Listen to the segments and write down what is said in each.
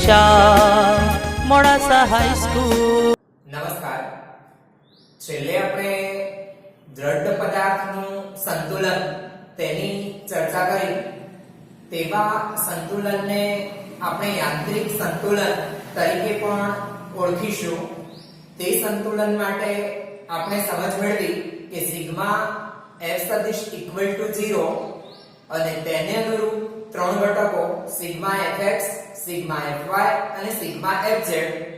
દિશા Modasa high school. નમસ્કાર. છેલ્લે આપણે દ્રઢ પદાર્થનું સંતુલન તેની ચર્ચા કરી. તેવા સંતુલનને આપણે યાંત્રિક સંતુલન તરીકે પણ ઓળખીશું. તે સંતુલન માટે આપણે સમજ મેળવી કે સિગ્મા f સદિશ ઇક્વલ ટુ 0 અને તેને અનુરૂપ ત્રણ ઘટકો સિગ્મા fx, સિગ્મા fy અને સિગ્મા fz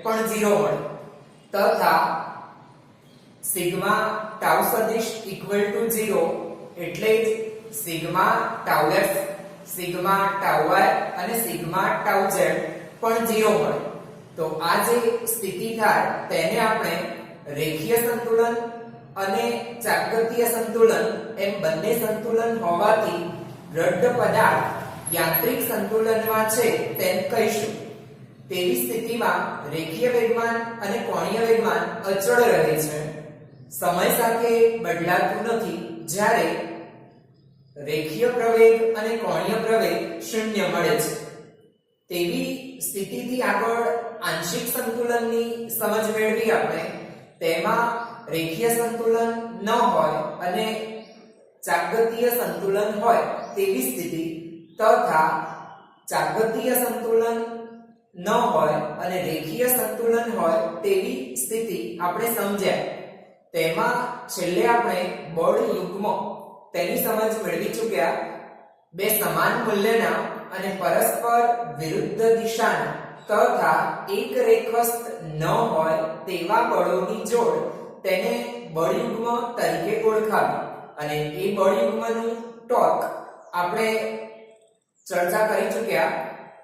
પણ 0 મળે તથા સિગ્મા ટાઉ સદિશ ઇક્વલ ટુ 0 એટલે જ sigma tau f, sigma tau y અને સિગ્મા ટાઉ z પણ 0 મળે. તો આ જે સ્થિતિ થાય તેને આપણે રેખીય સંતુલન અને ચાપગતીય સંતુલન એમ બંને સંતુલન હોવાથી દ્રઢ પદાર્થ યાંત્રિક સંતુલનમાં છે તેમ કહીશું. તેવી સ્થિતિમાં રેખીય વેગમાન અને કોણીય વેગમાન અચળ રહે છે, સમય સાથે બદલાતું નથી. જ્યારે રેખીય પ્રવેગ અને કોણીય પ્રવેગ શૂન્ય મળે છે. તેવી સ્થિતિથી આગળ આંશિક સંતુલનની સમજ મેળવી આપણે. તેમાં રેખીય સંતુલન ન હોય અને ચાપગતીય સંતુલન હોય તેવી સ્થિતિ તથા ચાપગતીય સંતુલન ન હોય અને રેખીય સંતુલન હોય તેવી સ્થિતિ આપણે સમજ્યા. તેમાં છેલ્લે આપણે બળ યુગ્મ તેની સમજ મેળવી ચૂક્યા. બે સમાન મૂલ્યના અને પરસ્પર વિરુદ્ધ દિશાના તથા એક રેખસ્થ ન હોય તેવા બળોની જોડ તેને બળયુગ્મ તરીકે ઓળખાવી. અને એ બળયુગ્મનું ટોર્ક આપણે ચર્ચા કરી ચૂક્યા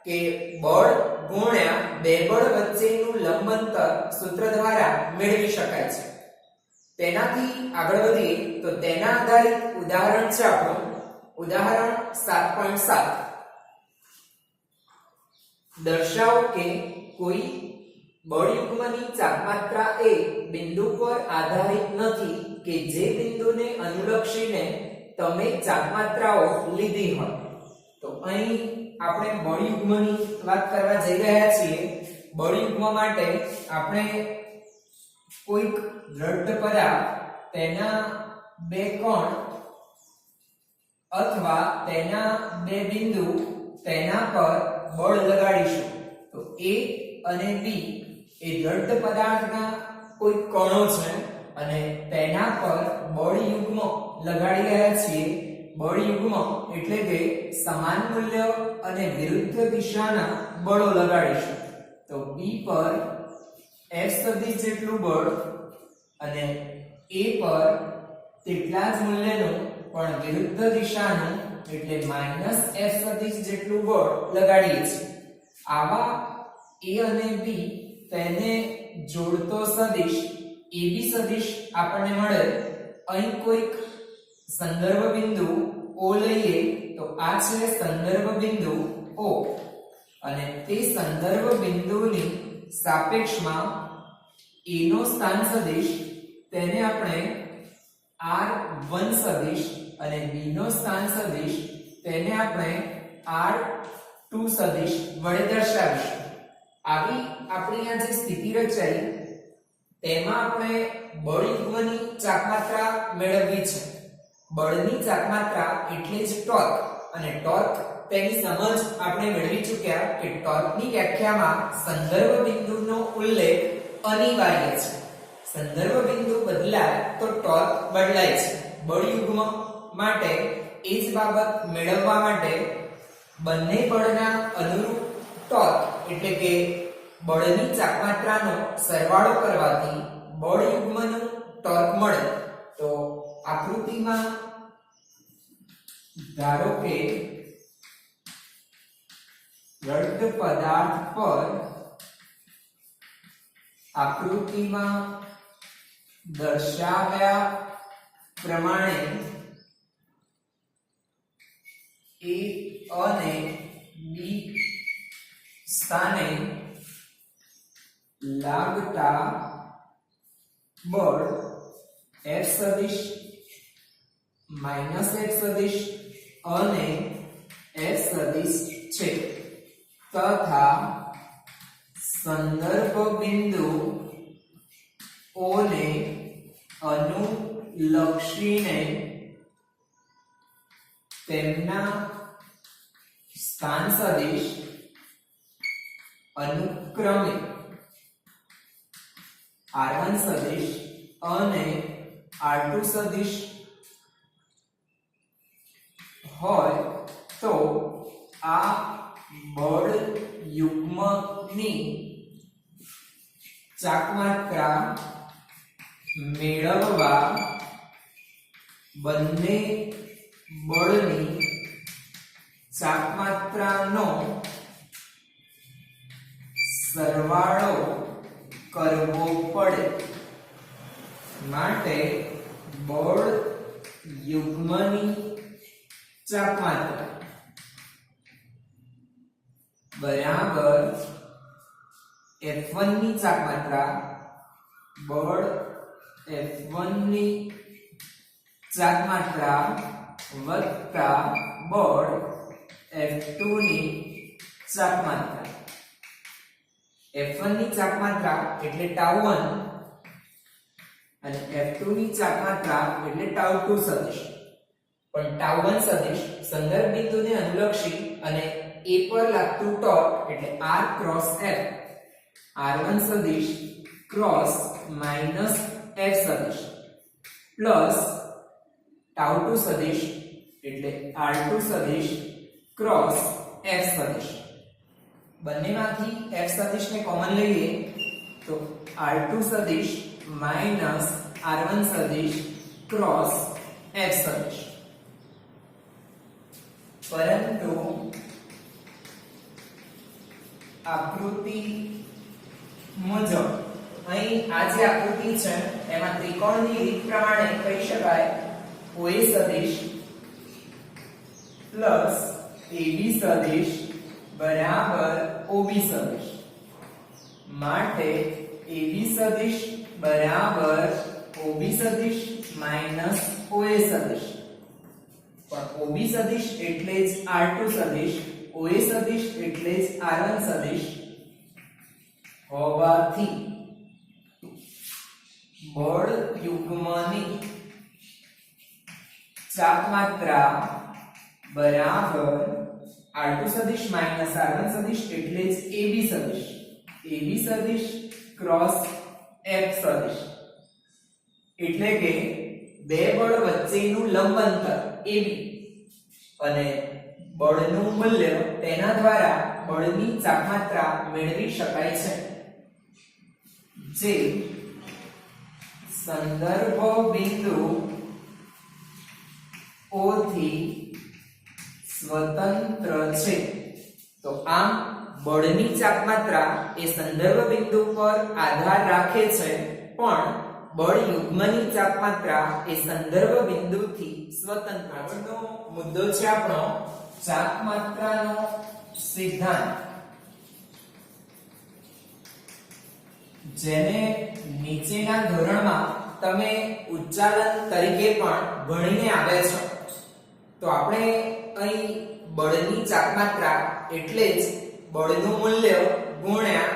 કે બળ ગુણ્યા બે બળ વચ્ચેનું લંબ અંતર સૂત્ર દ્વારા મેળવી શકાય છે. તેનાથી આગળ વધીએ તો તેના આધારિત ઉદાહરણ છે આપણું ઉદાહરણ 7.7. દર્શાવો કે કોઈ બળયુગ્મની ચાપમાત્રા એ બિંદુ પર આધારિત નથી કે જે બિંદુને અનુલક્ષીને તમે ચાપમાત્રાઓ લીધી હોય. તો અહીં આપણે બળયુગ્મની વાત કરવા જઈ રહ્યા છીએ. બળયુગ્મ માટે આપણે કોઈક દ્રઢ પદાર્થ તેના બે કોણ અથવા તેના બે બિંદુ તેના પર બળ લગાડીશું. તો A અને B એ દ્રઢ પદાર્થના કોઈ કણો છે અને તેના પર બળયુગ્મ લગાડી રહ્યા છીએ. બળયુગ્મ એટલે કે સમાન મૂલ્ય અને વિરુદ્ધ દિશાના બળો લગાડીશું. તો B પર F સદિશ જેટલું બળ અને A પર તેટલા જ મૂલ્યનું પણ વિરુદ્ધ દિશાનું એટલે -F સદિશ જેટલું બળ લગાડીએ છીએ. આવા A અને B તેને જોડતો સદિશ AB સદિશ આપણને મળે. અહીં કોઈક સંદર્ભ બિંદુ O લઈએ તો આ છે સંદર્ભ બિંદુ O અને તે સંદર્ભ બિંદુની સાપેક્ષમાં A નો સ્થાન સદિશ તેને આપણે R1 સદિશ અને B નો સ્થાન સદિશ તેને આપણે R2 સદિશ વડે દર્શાવીશું. આવી આપણી આ જે સ્થિતિ રચાઈ તેમાં આપણે બળયુગ્મની ચાપમાત્રા મેળવવી છે. બળની ચાપમાત્રા એટલે જ ટોર્ક અને ટોર્ક તેની સમજ આપણે મેળવી ચૂક્યા કે ટોર્કની વ્યાખ્યામાં સંદર્ભ બિંદુનો ઉલ્લેખ અનિવાર્ય છે. સંદર્ભ બિંદુ બદલાય તો ટોર્ક બદલાય છે. બળયુગ્મ માટે એ જ બાબત મેળવવા માટે બંને બળના અનુરૂપ ટોર્ક એટલે કે બળની ચાપમાત્રાનો સરવાળો કરવાથી બળયુગ્મનું ટોર્ક મળે. તો આકૃતિમાં ધારો કે દ્રઢ પદાર્થ પર આકૃતિમાં દર્શાવ્યા પ્રમાણે A અને B સ્થાને લાગતા બળ F સદિશ -F સદિશ અને F સદિશ છે તથા સંદર્ભ બિંદુ ઓને અનુલક્ષીને તેમના સ્થાન સદિશ અનુક્રમે r1 સદિશ અને r2 સદિશ હોય તો આ બળ યુગ્મની ચાકમાત્રા મેળવવા બંને બળની ચાકમાત્રાનો સરવાળો કરવો પડે. માટે બળ યુગ્મની ચાકમાત્રા બરાબર F1 ની ચાકમાત્રા બળ F1 ની ચાકમાત્રા વત્તા બળ F2 ની ચાકમાત્રા. F1 ની ચાકમાત્રા એટલે τ1 અને F2 ની ચાકમાત્રા એટલે τ2 સદિશ. પણ τ1 સદિશ સંદર્ભ બિંદુને અનુલક્ષી અને A પર લાગતું ટોર્ક એટલે R ક્રોસ F, R1 સદિશ ક્રોસ માઈનસ F સદિશ પ્લસ τ2 સદિશ એટલે R2 સદિશ ક્રોસ F સદિશ. બંનેમાંથી F સદિશને કોમન લઈએ તો R2 સદિશ માઈનસ R1 સદિશ ક્રોસ F સદિશ. પરંતુ આકૃતિ મુજબ અહીં આ જે આકૃતિ છે એમાં ત્રિકોણની રીત પ્રમાણે કહી શકાય OA સદિશ પ્લસ AB સદિશ બરાબર OB સદિશ. માટે AB સદિશ બરાબર OB સદિશ માઈનસ OA સદિશ. પણ OB સદિશ એટલે જ R2 સદિશ, OA સદિશ એટલે જ R1 સદિશ હોવાથી બળ યુગ્મની ચાકમાત્રા બરાબર R2 સદિશ માઈનસ R1 સદિશ એટલે જ AB સદિશ, AB સદિશ ક્રોસ F સદિશ. એટલે કે બે બળ વચ્ચેનું લંબ અંતર AB અને બળનું મૂલ્ય તેના દ્વારા બળની ચાકમાત્રા મેળવી શકાય છે, જે સંદર્ભ બિંદુ O થી સ્વતંત્ર છે. તો આમ બળની ચાકમાત્રા એ સંદર્ભ બિંદુ પર આધાર રાખે છે, પણ બળ યુગ્મની ચાકમાત્રા એ સંદર્ભ બિંદુથી સ્વતંત્ર. આગળનો મુદ્દો છે આપણો ચાકમાત્રાનો સિદ્ધાંત, જેને નીચેના ધોરણમાં તમે ઉચ્ચાલન તરીકે પણ ભણીને આવ્યા છો. તો આપણે અહીં બળની ચાકમાત્રા એટલે જ બળનું મૂલ્ય ગુણ્યા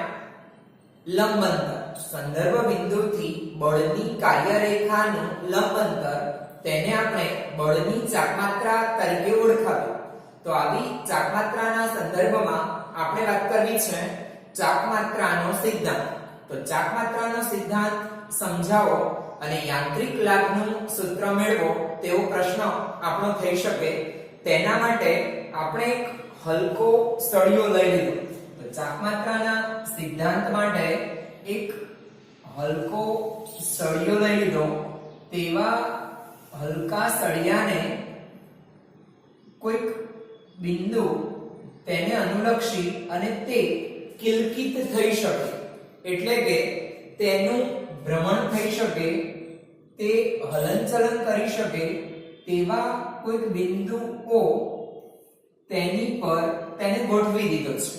લંબ અંતર, સંદર્ભ બિંદુથી બળની કાર્યરેખાનું લંબ અંતર, તેને આપણે બળની ચાકમાત્રા તરીકે ઓળખાવ્યું. તો આવી ચાકમાત્રાના સંદર્ભમાં આપણે વાત કરવી છે ચાકમાત્રાનો સિદ્ધાંત. તો ચાકમાત્રાનો સિદ્ધાંત સમજાવો અને યાંત્રિક લાભનું સૂત્ર મેળવો તેવો પ્રશ્ન આપણો થઈ શકે. તેના માટે આપણે એક હલકો સળિયો લઈ લીધો. તો ચાકમાત્રાના સિદ્ધાંત માટે એક હલકો સળિયો લઈ લીધો. તેવા હલકા સળિયાને કોઈક બિંદુ તેને અનુલક્ષી અને તે કિલકિત થઈ શકે, એટલે કે તેનું ભ્રમણ થઈ શકે, તે હલનચલન કરી શકે તેવા કોઈક બિંદુ O તેની પર તેને ગોઠવી દીધો છે.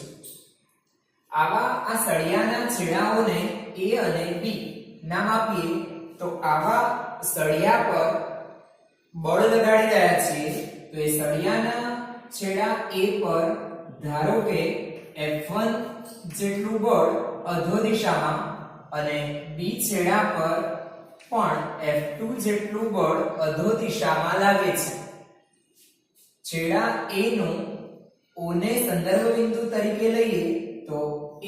આવા આ સળિયાના છેડાઓને A અને B નામ આપીએ. તો આવા સળિયા પર બળ લગાડી રહ્યા છીએ. તો એ સળિયાના છેડા A પર ધારો કે F1 જેટલું બળ અધો દિશામાં અને B છેડા પર પણ F2 જેટલું બળ અધો દિશામાં લાગે છે. છેડા A નું O ને સંદર્ભ બિંદુ તરીકે લઈએ તો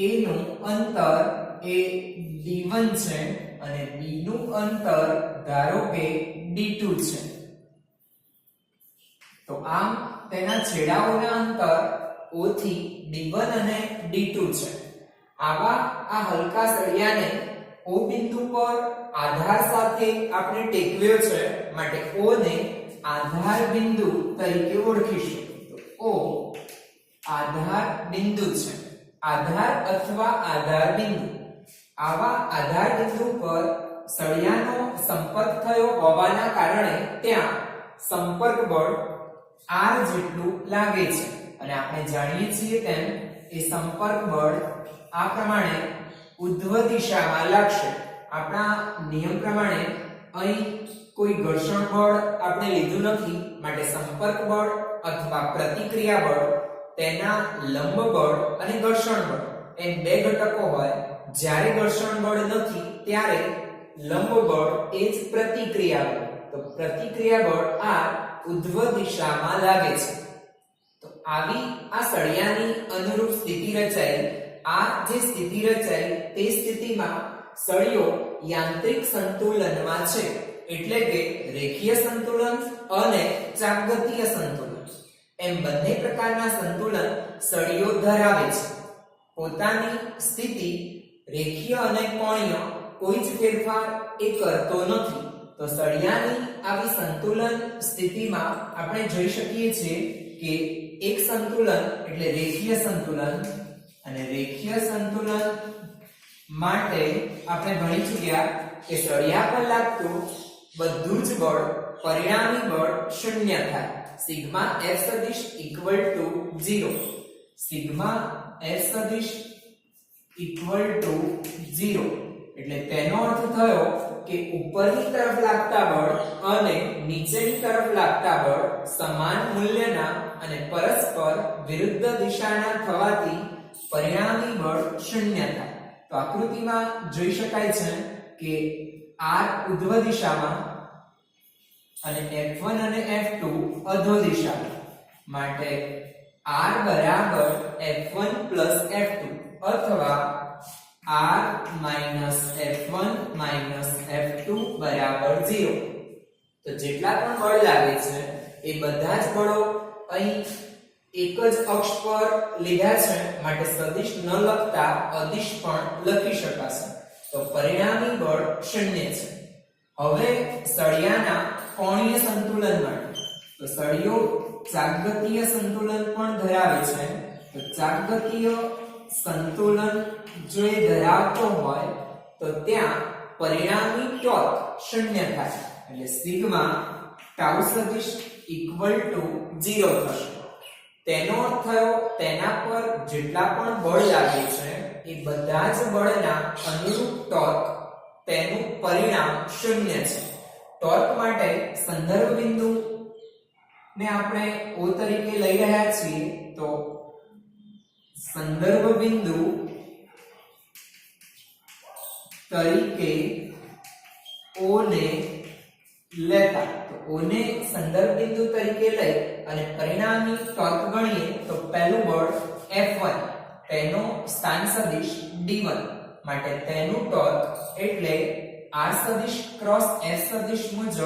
A નું અંતર એ D1 છે અને B નું અંતર ધારો કે D2 છે. તો આમ તેના છેડાઓના અંતર O થી D1 અને D2 છે. આવા આ હલકા સળિયાને O બિંદુ પર આધાર સાથે આપણે ટેકવ્યો છે, માટે O ને આધાર બિંદુ તરીકે ઓળખીશું. તો O આધાર બિંદુ છે. આધાર અથવા આધાર બિંદુ. આવા આધાર બિંદુ પર સળિયાનો સંપર્ક થયો હોવાના કારણે ત્યાં સંપર્ક બળ R જેટલું લાગે છે અને આપણે જાણીએ છીએ તેમ એ સંપર્ક બળ આ પ્રમાણે ઉધ્વ દિશામાં લાગશે. આપણા નિયમ પ્રમાણે અહીં કોઈ ઘર્ષણ બળ આપણે લીધું નથી, માટે સંપર્ક બળ અથવા પ્રતિક્રિયા બળ, તેના લંબ બળ અને ઘર્ષણ બળ એમ બે ઘટકો હોય. જ્યારે ઘર્ષણ બળ નથી ત્યારે લંબ બળ એ જ પ્રતિક્રિયા બળ. તો પ્રતિક્રિયા બળ આ ઉધ્વ દિશામાં લાગે છે. તો આવી આ સળિયાની અનુરૂપ સ્થિતિ રચાઈ. આ જે સ્થિતિ રચાઈ તે સ્થિતિમાં સળિયો યાંત્રિક સંતુલનમાં છે, એટલે કે રેખીય સંતુલન અને ચાપગતીય સંતુલન એમ બંને પ્રકારના સંતુલન સળિયો ધરાવે છે. પોતાની સ્થિતિ રેખીય અને કોણીય કોઈ જ ફેરફાર એ કરતો નથી. તો સળિયાની આવી સંતુલન સ્થિતિમાં આપણે જોઈ શકીએ છીએ કે એક સંતુલન એટલે રેખીય સંતુલન, અને રેખીય સંતુલન માટે આપણે ભણી ચૂક્યા કે સળિયા પર લાગતું બધું જ બળ, પરિણામી બળ શૂન્ય થાય. સિગ્મા F સદિશ ઇક્વલ ટુ 0. સિગ્મા F સદિશ ઇક્વલ ટુ 0 એટલે તેનો અર્થ થયો કે ઉપરની તરફ લાગતા બળ અને નીચેની તરફ લાગતા બળ સમાન મૂલ્યના અને પરસ્પર વિરુદ્ધ દિશાના થવાથી પરિણામી બળ શૂન્ય થાય. તો આકૃતિમાં જોઈ શકાય છે કે R ઉધ્વ દિશામાં અને F1 અને F2 અધો દિશામાં, માટે R બરાબર F1 F2 અથવા R F1 F2 બરાબર 0. તો જેટલા પણ બળ લાગે છે એ બધા જ બળો અહીં એક જ અક્ષ પર લીધા છે, માટે સદિશ ન લખતા અદિશ પણ લખી શકાશે. તો પરિણામી બળ શૂન્ય છે. હવે સળિયાના કોણીય સંતુલન માટે તો સળિયો ચાપગતીય સંતુલન પણ ધરાવે છે. તો ચાપગતીય સંતુલન જો એ ધરાવતો હોય તો ત્યાં પરિણામી ટોર્ક શૂન્ય થાય, એટલે સિગ્મા ટાઉ સદિશ ઇક્વલ ટુ 0 થશે. તેનો અર્થ થયો તેના પર જેટલા પણ બળ લાગે છે એ બધા જ બળના અનુરૂપ ટોર્ક તેનું પરિણામ શૂન્ય છે. ટોર્ક માટે સંદર્ભ બિંદુ ને આપણે O તરીકે લઈ રહ્યા છીએ. તો સંદર્ભ બિંદુ તરીકે O ને લેતા, તો O ને સંદર્ભ બિંદુ તરીકે લઈ અને પરિણામી ટોર્ક ગણીએ તો પહેલું બળ F1 તેનો સ્થાન સદિશ D1, માટે તેનું ટોર્ક એટલે R સદિશ ક્રોસ F સદિશ મુજબ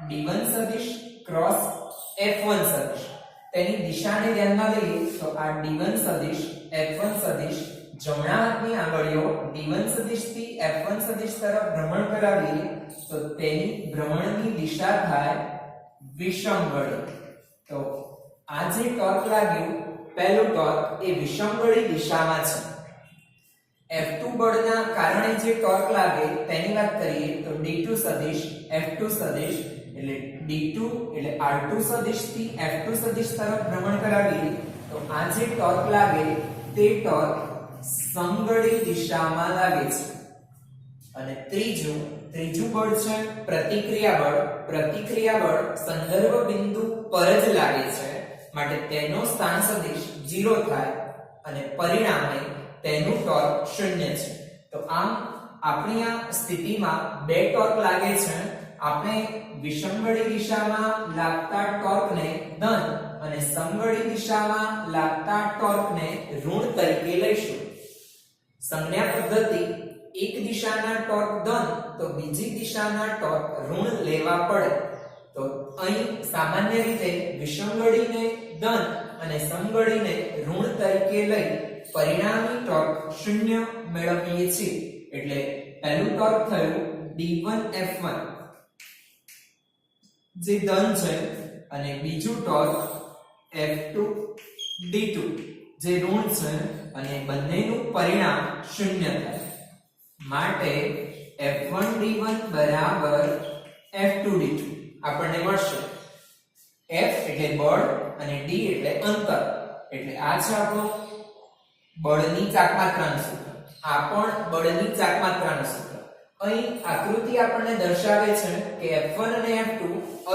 D1 સદિશ ક્રોસ F1 સદિશ. તેની દિશાને ધ્યાનમાં લઈએ તો આ D1 સદિશ F1 સદિશ જમણા હાથની આંગળીઓ D1 સદિશ થી F1 સદિશ તરફ ભ્રમણ કરાવીએ તો તેની ભ્રમણની દિશા થાય વિષમગળી. તો આ જે ટોર્ક લાગ્યું પહેલું ટોર્ક એ વિષમગળી દિશામાં છે. F2 બળના કારણે જે ટોર્ક લાગે તેની વાત કરીએ તો D2 સદિશ F2 સદિશ એટલે D2 એટલે R2 સદિશ થી F2 સદિશ તરફ ભ્રમણ કરાવીએ તો આ જે ટોર્ક લાગે તે ટોર્ક સમગળી દિશામાં લાગે છે. અને ત્રીજું બળ છે પ્રતિક્રિયા બળ. પ્રતિક્રિયા બળ સંદર્ભ બિંદુ પર જ લાગે છે, માટે તેનો સ્થાન સદિશ 0 થાય અને પરિણામે તેનું ટોર્ક 0 છે. તો આમ આપણી આ સ્થિતિમાં બે ટોર્ક લાગે છે. આપણે વિષમવળી દિશામાં લાગતા ટોર્કને ધન અને સમવળી દિશામાં લાગતા ટોર્કને ઋણ તરીકે લઈશું. સંજ્ઞા પદ્ધતિ એક દિશાના ટોર્ક ધન તો બીજી દિશાના ટોર્ક ઋણ લેવા પડે. તો અહીં સામાન્ય રીતે વિષમવળીને ધન અને સમવળીને ઋણ તરીકે લઈ પરિણામી ટોર્ક 0 મેળવીએ છીએ. એટલે પહેલું ટોર્ક થયું D1F1 જે ધન છે અને બીજું ટોર્ક F2D2 જે ઋણ છે અને બંનેનું પરિણામ 0 થાય. માટે F1D1 બરાબર F2D2 આપણને મળશે. F એટલે બળ અને D એટલે અંતર. એટલે આ છે આપણું બળની ચાકમાત્રાનું સૂત્ર. આ પણ બળની ચાકમાત્રાનું સૂત્ર. અહીં આકૃતિ આપણને દર્શાવે છે કે F1 અને F2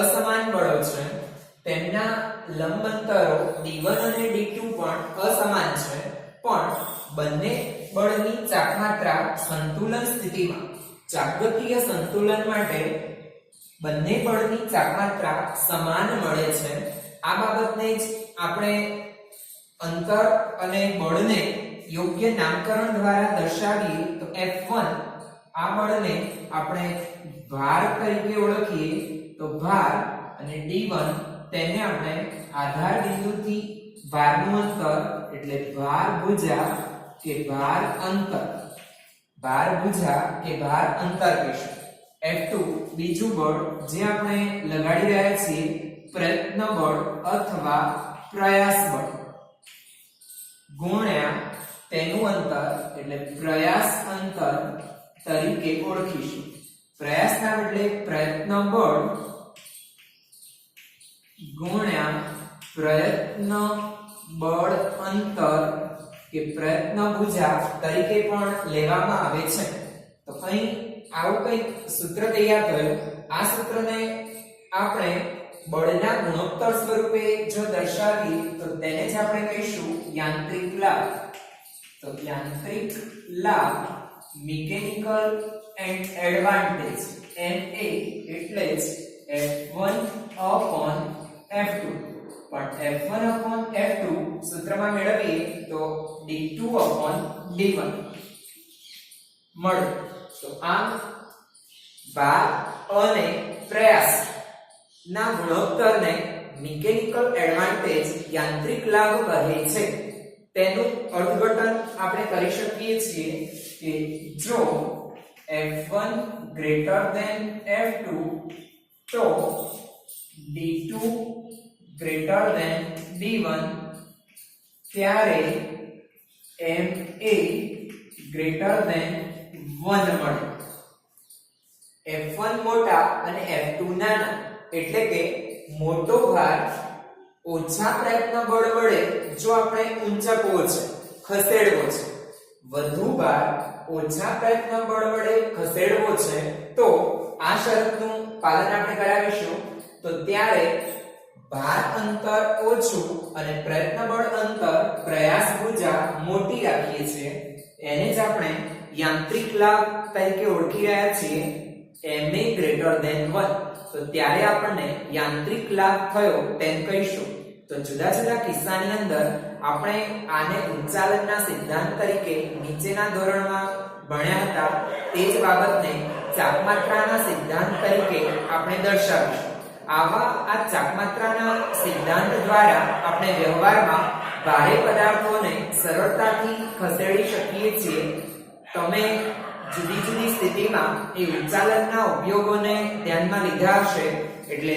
અસમાન બળો છે. તેમના લંબ અંતરો D1 અને D2 પણ અસમાન છે. પણ બંને બળની ચાકમાત્રા સંતુલન સ્થિતિમાં ચાપગતીય સંતુલન માટે બંને બળની ચાકમાત્રા સમાન મળે છે. આ બાબતને જ આપણે અંતર અને બળને યોગ્ય નામકરણ દ્વારા દર્શાવીએ તો F1 આ બળને આપણે ભાર તરીકે ઓળખીએ તો ભાર અને D1 તેને આપણે આધાર બિંદુથી ભારનું અંતર એટલે ભાર ભુજા કે ભાર અંતર કહીશું. F2 બીજું બળ જે આપણે લગાડી રહ્યા છીએ પ્રયત્ન બળ અથવા પ્રયાસ બળ ગુણ્યા તેનું અંતર એટલે પ્રયાસ અંતર તરીકે ઓળખીશું. પ્રયાસના બદલે પ્રયત્ન બળ ગુણ્યા પ્રયત્ન બળ અંતર કે પ્રયત્ન ભુજા તરીકે પણ લેવામાં આવે છે. તો અહીં આવું કંઈક સૂત્ર તૈયાર થયું. આ સૂત્રને આપણે બળના ગુણોત્તર સ્વરૂપે જો દર્શાવીએ તો તેને જ આપણે કહીશું યાંત્રિક લાભ. તો યાંત્રિક લાભ મિકેનિકલ એડવાન્ટેજ MA એટલે જ F1 upon F2. પણ F1 upon F2 સૂત્રમાં મેળવીએ તો D2 upon D1 મળે. તો આમ ભાર અને પ્રયાસ ના ગુણોત્તરને મિકેનિકલ એડવાન્ટેજ યાંત્રિક લાભ કહે છે. તેનું અર્થઘટન આપણે કરી શકીએ છીએ કે જો F1 greater than F2 તો D2 greater than D1 ત્યારે MA greater than 1 મળે. F1 મોટા અને F2 નાના એટલે કે મોટો ભાર ઓછા પ્રયત્ન બળ વડે જો આપણે ઊંચકવો છે ખસેડવો છે, વધુ ભાર ઓછા પ્રયત્ન બળ વડે ખસેડવો છે તો આ શરતનું પાલન આપણે કરાવીશું તો ત્યારે ભાર અંતર ઓછું અને પ્રયત્ન બળ અંતર પ્રયાસ ભુજા મોટી રાખીએ છીએ. એને જ આપણે યાંત્રિક લાભ તરીકે ઓળખી રહ્યા છીએ MA greater than 1. તો ત્યારે આપણને યાંત્રિક લાભ થયો તેમ કહીશું. તો જુદા જુદા કિસ્સાની અંદર આપણે આને ઉચ્ચાલનના સિદ્ધાંત તરીકે નીચેના ધોરણમાં ભણ્યા હતા તે જ બાબતને ચાકમાત્રાના સિદ્ધાંત તરીકે આપણે દર્શાવીશું. આવા આ ચાકમાત્રાના સિદ્ધાંત દ્વારા આપણે વ્યવહારમાં ભારે પદાર્થોને સરળતાથી ખસેડી શકીએ છીએ. તમે જુદી જુદી સ્થિતિમાં એ ઉચ્ચાલનના ઉપયોગોને ધ્યાનમાં લીધા હશે. એટલે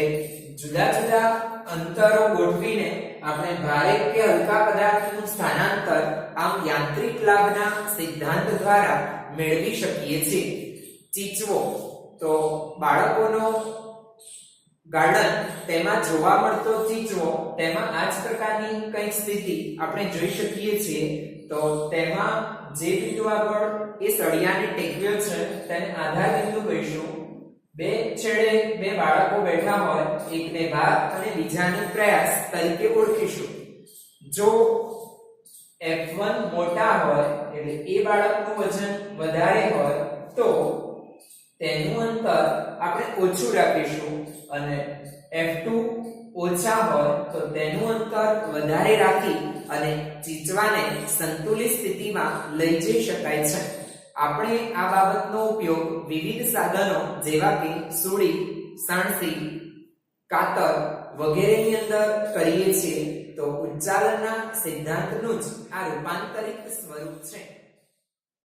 જુદા જુદા અંતરો ગોઠવીને આપણે ભારે કે હલકા પદાર્થનું સ્થાનાંતર આમ યાંત્રિક લાભના સિદ્ધાંત દ્વારા મેળવી શકીએ છીએ. ચીચવો તો બાળકોનો ગાર્ડન તેમાં જોવા મળતો ચીચવો તેમાં આ જ પ્રકારની કંઈક સ્થિતિ આપણે જોઈ શકીએ છીએ. તો તેમાં જે બિંદુ આગળ એ સળિયાની ટેકરીઓ છે તેને આધાર બિંદુ કહીશું. બે છેડે બે બાળકો બેઠા હોય, એકને ભાર અને બીજાને પ્રયાસ તરીકે ઓળખીશું. જો F1 મોટા હોય એટલે એ બાળકનું વજન વધારે હોય તો તેનું અંતર આપણે ઓછું રાખીશું અને F2 ઓછા હોય તો તેનું અંતર વધારે રાખી અને ચીચવાને સંતુલિત સ્થિતિમાં લઈ જઈ શકાય છે. આપણે આ બાબતનો ઉપયોગ વિવિધ સાધનો જેવા કે સુડી, સણસી, કાતર વગેરેની અંદર કરીએ છીએ. તો ઉચ્ચાલનના સિદ્ધાંતનું જ આ રૂપાંતરિત સ્વરૂપ છે.